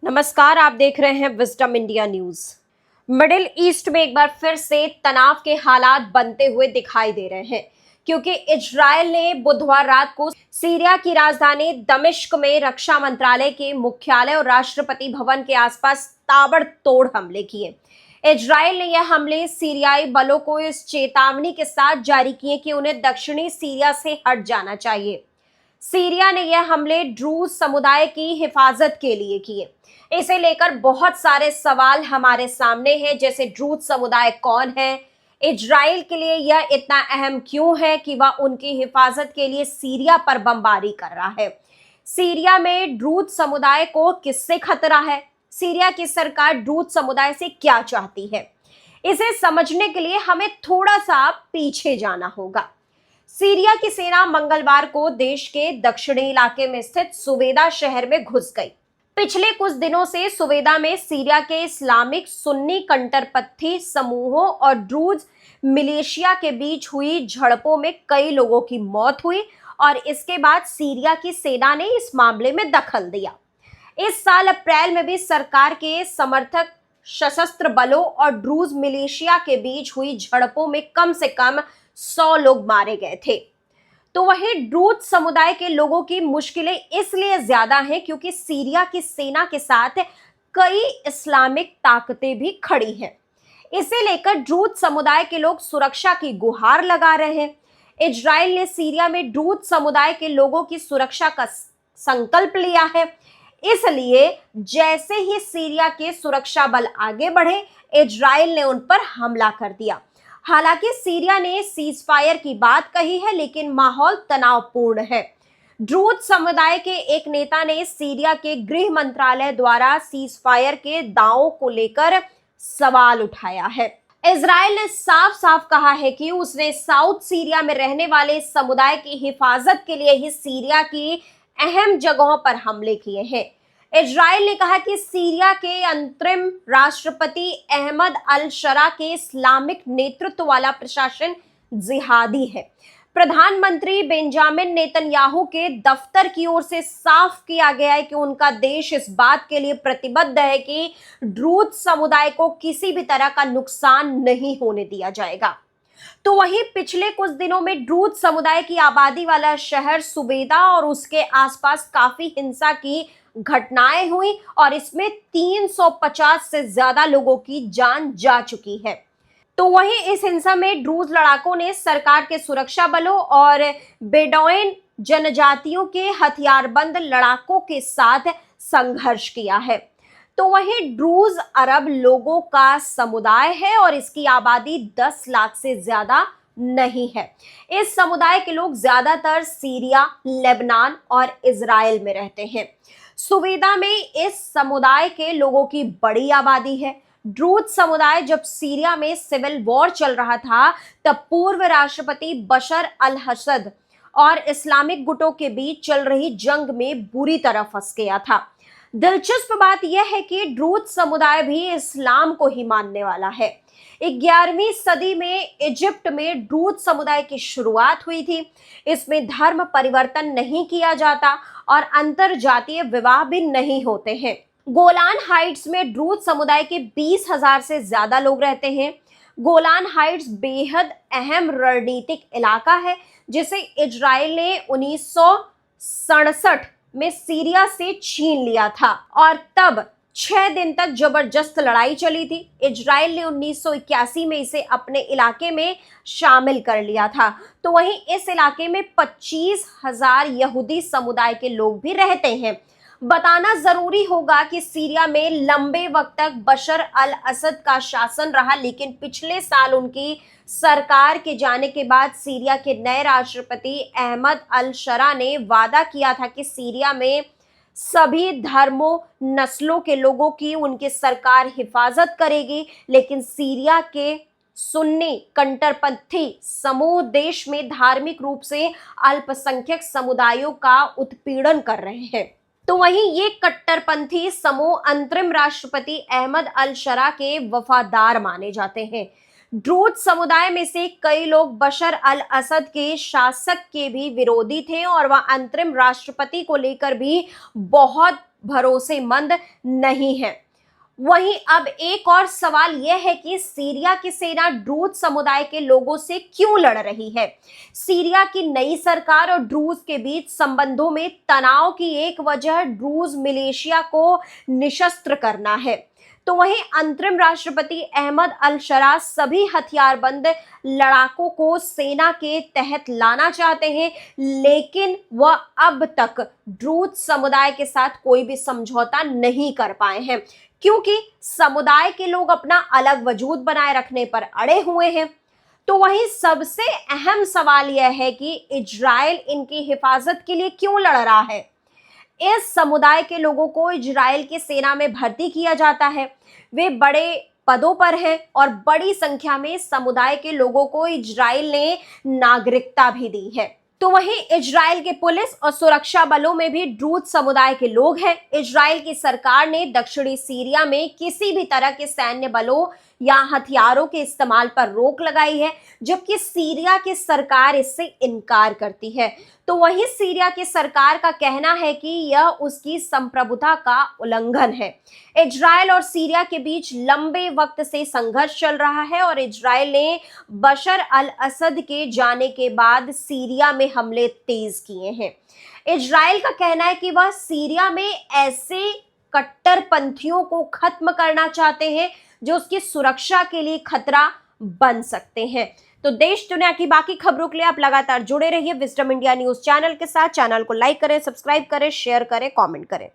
नमस्कार, आप देख रहे हैं wisdom India news. Middle east में एक बार फिर से तनाव के हालात बनते हुए दिखाई दे रहे हैं क्योंकि इजरायल ने बुधवार रात को सीरिया की राजधानी दमिश्क में रक्षा मंत्रालय के मुख्यालय और राष्ट्रपति भवन के आसपास ताबड़तोड़ हमले किए। इजरायल ने यह हमले सीरियाई बलों को इस चेतावनी के साथ जारी किए कि उन्हें दक्षिणी सीरिया से हट जाना चाहिए। सीरिया ने यह हमले ड्रूज समुदाय की हिफाजत के लिए किए। इसे लेकर बहुत सारे सवाल हमारे सामने हैं, जैसे ड्रूज समुदाय कौन है, इजराइल के लिए यह इतना अहम क्यों है कि वह उनकी हिफाजत के लिए सीरिया पर बमबारी कर रहा है। सीरिया में ड्रूज समुदाय को किससे खतरा है, सीरिया की सरकार ड्रूज समुदाय से क्या चाहती है, इसे समझने के लिए हमें थोड़ा सा पीछे जाना होगा। सीरिया की सेना मंगलवार को देश के दक्षिणी इलाके में स्थित सुवेदा शहर में घुस गई। पिछले कुछ दिनों से सुवेदा में सीरिया के इस्लामिक सुन्नी कट्टरपंथी समूहों और ड्रूज मिलिशिया के बीच हुई झड़पों में कई लोगों की मौत हुई और इसके बाद सीरिया की सेना ने इस मामले में दखल दिया। इस साल अप्रैल में भी सरकार के समर्थक सशस्त्र बलों और ड्रूज मिलिशिया के बीच हुई झड़पों में कम से कम 100 लोग मारे गए थे। तो वहीं ड्रूज समुदाय के लोगों की मुश्किलें इसलिए ज्यादा हैं क्योंकि सीरिया की सेना के साथ कई इस्लामिक ताकतें भी खड़ी हैं। इसे लेकर ड्रूज समुदाय के लोग सुरक्षा की गुहार लगा रहे हैं। इजराइल ने सीरिया में ड्रूज समुदाय के लोगों की सुरक्षा का संकल्प लिया है, इसलिए जैसे ही सीरिया के सुरक्षा बल आगे बढ़े, इजराइल ने उन पर हमला कर दिया। हालांकि सीरिया ने सीज फायर की बात कही है, लेकिन माहौल तनावपूर्ण है। ड्रूज समुदाय के एक नेता ने सीरिया के गृह मंत्रालय द्वारा सीज फायर के दावों को लेकर सवाल उठाया है। इजराइल ने साफ साफ कहा है कि उसने साउथ सीरिया में रहने वाले समुदाय की हिफाजत के लिए ही सीरिया की अहम जगहों पर हमले किए हैं। इजराइल ने कहा कि सीरिया के अंतरिम राष्ट्रपति अहमद अल शरा के इस्लामिक नेतृत्व वाला प्रशासन जिहादी है। प्रधानमंत्री बेंजामिन नेतन्याहू के दफ्तर की ओर से साफ किया गया है कि उनका देश इस बात के लिए प्रतिबद्ध है कि ड्रूज समुदाय को किसी भी तरह का नुकसान नहीं होने दिया जाएगा। तो वहीं पिछले कुछ दिनों में ड्रूज समुदाय की आबादी वाला शहर सुवेदा और उसके आसपास काफी हिंसा की घटनाएं हुई और इसमें 350 से ज्यादा लोगों की जान जा चुकी है। तो वहीं इस हिंसा में ड्रूज लड़ाकों ने सरकार के सुरक्षा बलों और बेडौइन जनजातियों के हथियारबंद लड़ाकों के साथ संघर्ष किया है। तो वहीं ड्रूज अरब लोगों का समुदाय है और इसकी आबादी 10 लाख से ज्यादा नहीं है। इस समुदाय के लोग ज्यादातर सीरिया, लेबनान और इजराइल में रहते हैं। सुवेदा में इस समुदाय के लोगों की बड़ी आबादी है। ड्रूज समुदाय जब सीरिया में सिविल वॉर चल रहा था, तब पूर्व राष्ट्रपति बशर अल असद और इस्लामिक गुटों के बीच चल रही जंग में बुरी तरह फंस गया था। दिलचस्प बात यह है कि ड्रूज समुदाय भी इस्लाम को ही मानने वाला है। 11वीं सदी में इजिप्ट में ड्रूज समुदाय की शुरुआत हुई थी। इसमें धर्म परिवर्तन नहीं किया जाता और अंतरजातीय विवाह भी नहीं होते हैं। गोलान हाइट्स में ड्रूज समुदाय के 20,000 से ज्यादा लोग रहते हैं। गोलान हाइट्स बेहद अहम रणनीतिक इलाका है जिसे इजराइल ने 1967 में सीरिया से छीन लिया था और तब 6 दिन तक जबरदस्त लड़ाई चली थी। इजराइल ने 1981 में इसे अपने इलाके में शामिल कर लिया था। तो वहीं इस इलाके में 25,000 यहूदी समुदाय के लोग भी रहते हैं। बताना जरूरी होगा कि सीरिया में लंबे वक्त तक बशर अल असद का शासन रहा, लेकिन पिछले साल उनकी सरकार के जाने के बाद सीरिया के नए राष्ट्रपति अहमद अल शरा ने वादा किया था कि सीरिया में सभी धर्मों, नस्लों के लोगों की उनकी सरकार हिफाजत करेगी। लेकिन सीरिया के सुन्नी कट्टरपंथी समूह देश में धार्मिक रूप से अल्पसंख्यक समुदायों का उत्पीड़न कर रहे हैं। तो वहीं ये कट्टरपंथी समूह अंतरिम राष्ट्रपति अहमद अल शरा के वफादार माने जाते हैं। ड्रूज समुदाय में से कई लोग बशर अल असद के शासक के भी विरोधी थे और वह अंतरिम राष्ट्रपति को लेकर भी बहुत भरोसेमंद नहीं है। वहीं अब एक और सवाल यह है कि सीरिया की सेना ड्रूज समुदाय के लोगों से क्यों लड़ रही है। सीरिया की नई सरकार और ड्रूज के बीच संबंधों में तनाव की एक वजह ड्रूज मिलिशिया को निशस्त्र करना है। तो वहीं अंतरिम राष्ट्रपति अहमद अल शरा सभी हथियारबंद लड़ाकों को सेना के तहत लाना चाहते हैं, लेकिन वह अब तक ड्रूज समुदाय के साथ कोई भी समझौता नहीं कर पाए हैं, क्योंकि समुदाय के लोग अपना अलग वजूद बनाए रखने पर अड़े हुए हैं। तो वहीं सबसे अहम सवाल यह है कि इजराइल इनकी हिफाजत के लिए क्यों लड़ रहा है। इस समुदाय के लोगों को इजराइल की सेना में भर्ती किया जाता है, वे बड़े पदों पर हैं और बड़ी संख्या में समुदाय के लोगों को इजराइल ने नागरिकता भी दी है। तो वहीं इजराइल के पुलिस और सुरक्षा बलों में भी ड्रूज समुदाय के लोग हैं। इजराइल की सरकार ने दक्षिणी सीरिया में किसी भी तरह के सैन्य बलों या हथियारों के इस्तेमाल पर रोक लगाई है, जबकि सीरिया की सरकार इससे इनकार करती है। तो वहीं सीरिया की सरकार का कहना है कि यह उसकी संप्रभुता का उल्लंघन है। इजराइल और सीरिया के बीच लंबे वक्त से संघर्ष चल रहा है और इजराइल ने बशर अल असद के जाने के बाद सीरिया में हमले तेज किए हैं। इजराइल का कहना है कि वह सीरिया में ऐसे कट्टरपंथियों को खत्म करना चाहते हैं जो उसकी सुरक्षा के लिए खतरा बन सकते हैं। तो देश दुनिया की बाकी खबरों के लिए आप लगातार जुड़े रहिए विजडम इंडिया न्यूज चैनल के साथ। चैनल को लाइक करें, सब्सक्राइब करें, शेयर करें, कमेंट करें।